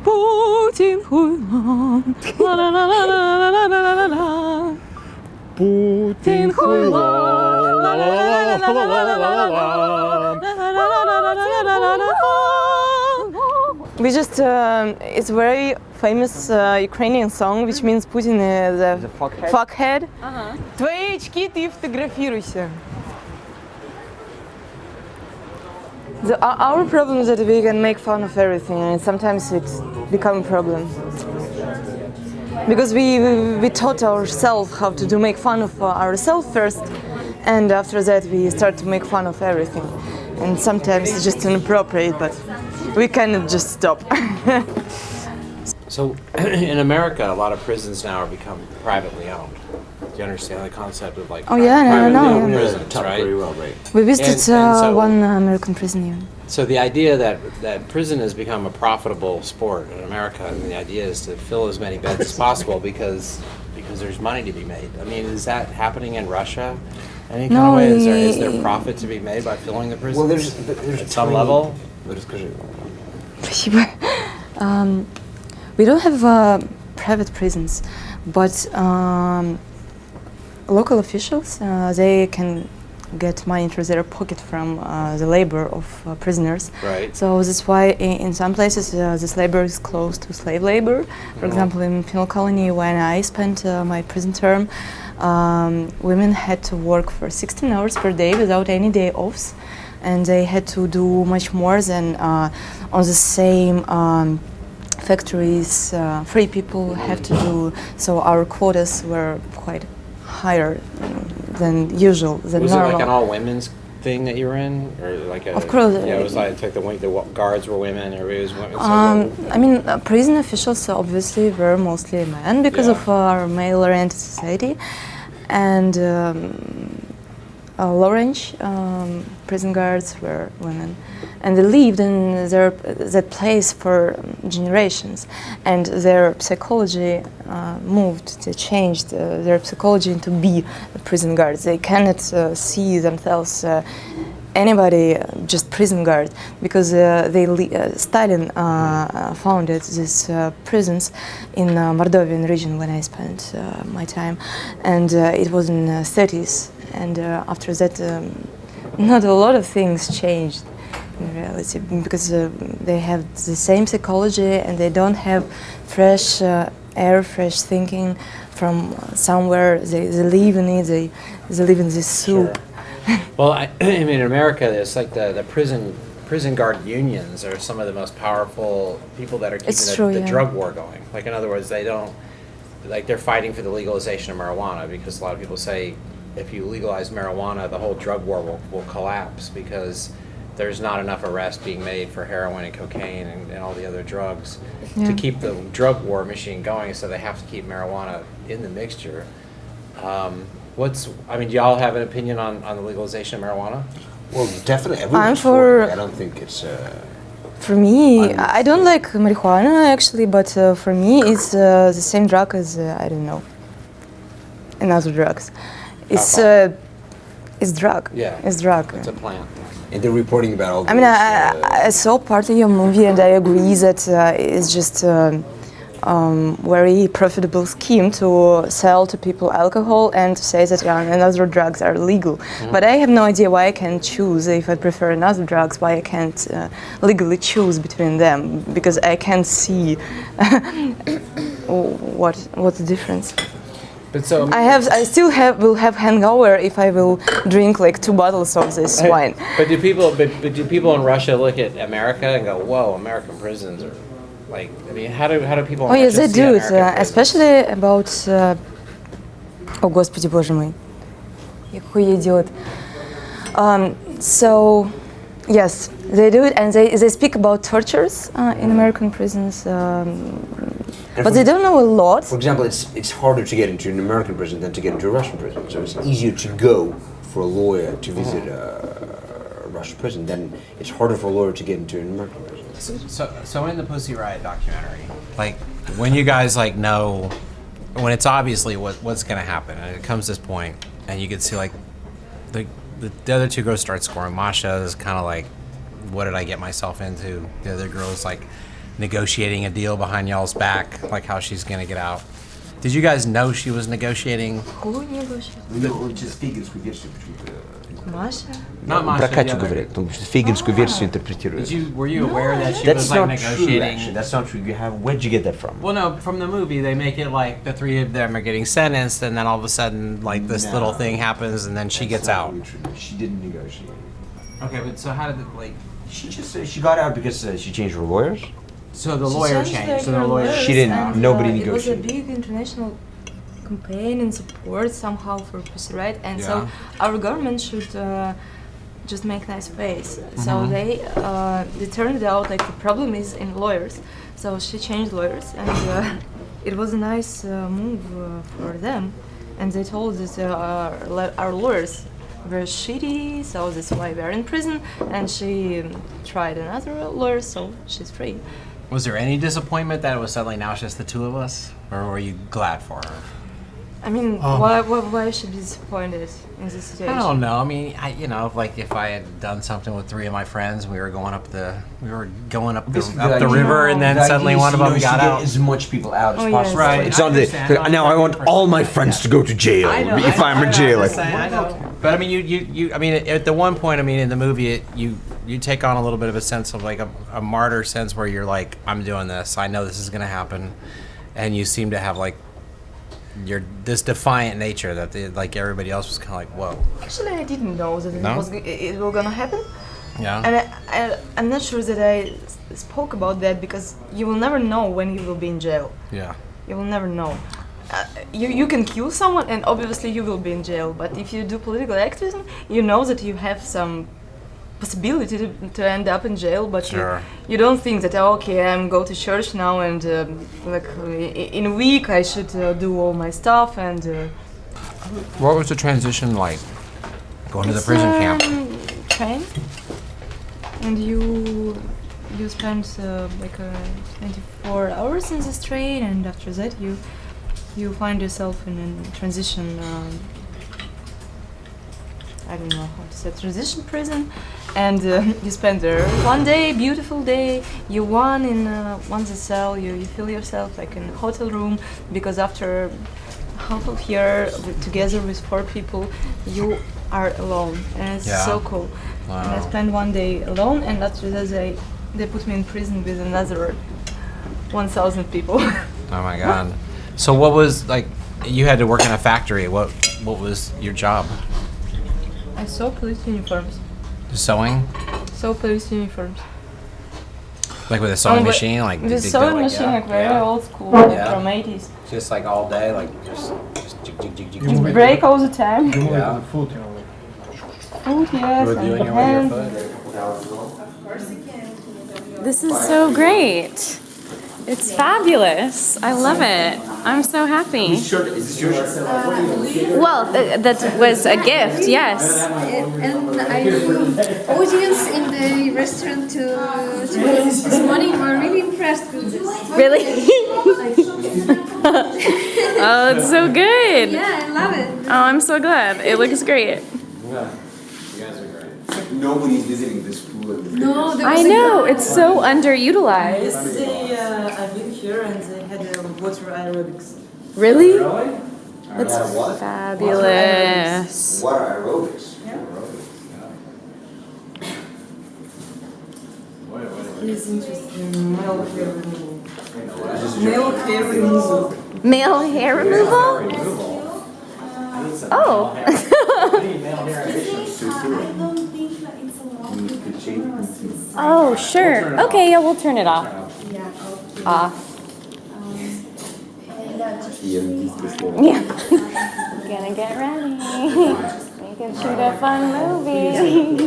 Putin хуйлон. Putin We just, it's a very famous Ukrainian song, which means Putin is a fuckhead. Твои очки, ты фотографируйся. Our problem is that we can make fun of everything, and sometimes it becomes a problem. Because we taught ourselves how to make fun of ourselves first, and after that we start to make fun of everything. And sometimes it's just inappropriate, but we cannot just stop. So in America, a lot of prisons now are become privately owned. Do you understand the concept of like privately owned prisons, right? Very well, right. We visited one American prison even. So the idea that prison has become a profitable sport in America, and the idea is to fill as many beds as possible because there's money to be made. I mean, is that happening in Russia? Any kind of way? Is there profit to be made by filling the prisons? Well, there's at some level. Спасибо. We don't have private prisons, but local officials, they can get money into their pocket from the labor of prisoners. Right. So that's why in some places this labor is close to slave labor. For example, in penal colony, when I spent my prison term, women had to work for 16 hours per day without any day offs, and they had to do much more than on the same factories free people have to do. So our quotas were quite higher than usual, than was normal. Was it like an all-women's thing that you were in, or like a? Of course. Yeah, it was like the guards were women, everybody was women. I mean, prison officials obviously were mostly men because of our male-oriented society, and low-range prison guards were women, and they lived in that place for generations, and their psychology they changed their psychology into be prison guards. They cannot see themselves anybody just prison guard, because Stalin founded these prisons in Mordovian region when I spent my time, and it was in the 30s. And after that, not a lot of things changed in reality, because they have the same psychology and they don't have fresh air, fresh thinking from somewhere. They live in it, they live in this soup. Sure. Well, I mean, in America, there's like the prison guard unions are some of the most powerful people that are keeping the drug war going. Like, in other words, they're fighting for the legalization of marijuana, because a lot of people say, if you legalize marijuana, the whole drug war will collapse, because there's not enough arrests being made for heroin and cocaine and all the other drugs to keep the drug war machine going, so they have to keep marijuana in the mixture. Do y'all have an opinion on the legalization of marijuana? Well, definitely everyone's for it. I don't think it's... For me, I don't like marijuana actually, but for me it's the same drug as, I don't know, another drugs. It's drug. Yeah. It's drug. It's a plant. And they're reporting about all. I mean, I saw part of your movie, and I agree that it's just very profitable scheme to sell to people alcohol and to say that another drugs are legal. Mm-hmm. But I have no idea why I can choose if I prefer another drugs. Why I can't legally choose between them, because I can't see what's the difference. But so I still will have hangover if I will drink like 2 bottles of this wine. But do people in Russia look at America and go, "Whoa, American prisons are like"? I mean, how do people? Oh yes, they do it, especially about. О Господи, Боже мой, какой идиот. So, yes, they do it, and they speak about tortures in American prisons. But they don't know a lot. For example, it's harder to get into an American prison than to get into a Russian prison. So it's easier to go for a lawyer to visit a Russian prison than it's harder for a lawyer to get into an American prison. So in the Pussy Riot documentary, like when you guys like know, when it's obviously what's going to happen, and it comes to this point, and you can see like the other two girls start scoring. Masha is kind of like, what did I get myself into? The other girl's like, negotiating a deal behind y'all's back, like how she's gonna get out. Did you guys know she was negotiating? Who negotiated? Masha? Not Masha. Про the Катю other- говорят, потому что фейгинскую версию интерпретируют. Were you aware that she That's was like not true, negotiating? actually. That's not true. Where'd you get that from? Well, no, from the movie, they make it like the three of them are getting sentenced, and then all of a sudden, like this little thing happens, and then she gets out. She didn't negotiate. Okay, but so how did it like? She got out because she changed her lawyers. So the lawyer changed. So the her lawyer. lawyers She didn't- and, nobody It was a negotiated. big international campaign and support somehow for Pussy Riot, and so Yeah. our government should just make nice face. So they turned it out like the problem is in lawyers. So she changed lawyers, and it was a nice move for them. And they told us our lawyers were shitty, so that's why we are in prison. And she tried another lawyer, so she's free. Was there any disappointment that it was suddenly now it's just the two of us, or were you glad for her? I mean, why should be disappointed in this situation? I don't know. I mean, like if I had done something with three of my friends, we were going up the river, and then suddenly one of them got out. As much people out as Oh, possible. yes. Right. It's I not the, understand. now I want all my friends to go to jail if I'm in jail. Like, I know. But I mean, you. I mean, at the one point, I mean, in the movie, you take on a little bit of a sense of like a martyr sense where you're like, I'm doing this. I know this is going to happen, and you seem to have like this defiant nature that like everybody else was kind of like, whoa. Actually, I didn't know that No? it was gonna happen. Yeah. And I'm not sure that I spoke about that because you will never know when you will be in jail. Yeah. You will never know. You can kill someone and obviously you will be in jail. But if you do political activism, you know that you have some possibility to end up in jail. But Sure. you don't think that okay, I'm go to church now and like in a week I should do all my stuff and. What was the transition like? Going to the prison camp. Train, and you spend like 24 hours in this train, and after that you find yourself in a transition. I don't know how to say transition prison, and you spend there one day, beautiful day. You one cell. You feel yourself like in a hotel room because after half of year together with 4 people, you are alone, and it's so cool. Wow. And I spent one day alone, and after that they put me in prison with another 1,000 people. Oh my God. So what was like? You had to work in a factory. What was your job? I saw police uniforms. Sewing? Saw police uniforms. Like with a sewing machine? Like With did they sewing go like machine, that? like very old school, Yeah. from 80s. Just like all day, like just jig, jig, jig, jig, Just jig. break all the time. Yeah. Food, yes, You were doing and it hands. with your foot? This is so great. It's fabulous. I love it. I'm so happy. Well, that was a gift, yes. And audience in the restaurant this morning were really impressed with this. Really? Oh, it's so good. Yeah, I love it. Oh, I'm so glad. It looks great. Nobody's visiting this pool. No, there I was know. It's so underutilized. I've been here and they had water aerobics. Really? That's Fabulous. What aerobics? He's interested in male hair removal. Male hair removal. Male hair removal? Oh. Oh, sure. Okay, yeah, we'll turn it off. Off. Yeah. Gonna get ready. We can shoot a fun movie.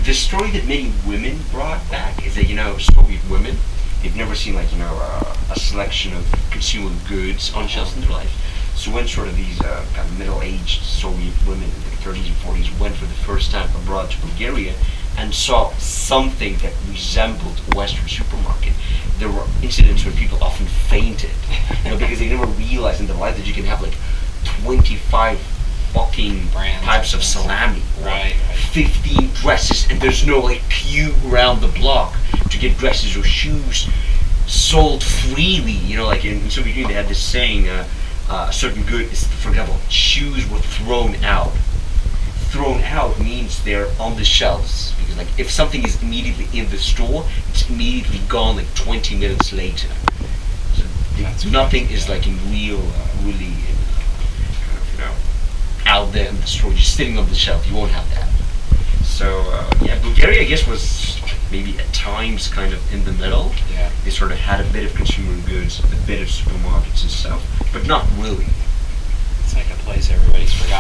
The story that many women brought back is that, Soviet women, they've never seen a selection of consumer goods on shelves in their life. So when sort of these kind of middle-aged Soviet women in their 30s and 40s went for the first time abroad to Bulgaria and saw something that resembled a Western supermarket, there were incidents where people often fainted, because they never realized in their life that you can have like 25 fucking Brands types of salami, Right. 15 dresses, and there's no like queue around the block to get dresses or shoes sold freely. Like in Soviet Union, they had this saying, a certain good is, for example, shoes were thrown out. Thrown out means they're on the shelves, because like if something is immediately in the store, it's immediately gone like 20 minutes later. So nothing is like in real, really kind of, out there in the store, just sitting on the shelf. You won't have that. So Bulgaria, I guess, was maybe at times kind of in the middle. Yeah. They sort of had a bit of consumer goods, a bit of supermarkets and stuff, but not really. It's like a place everybody's forgotten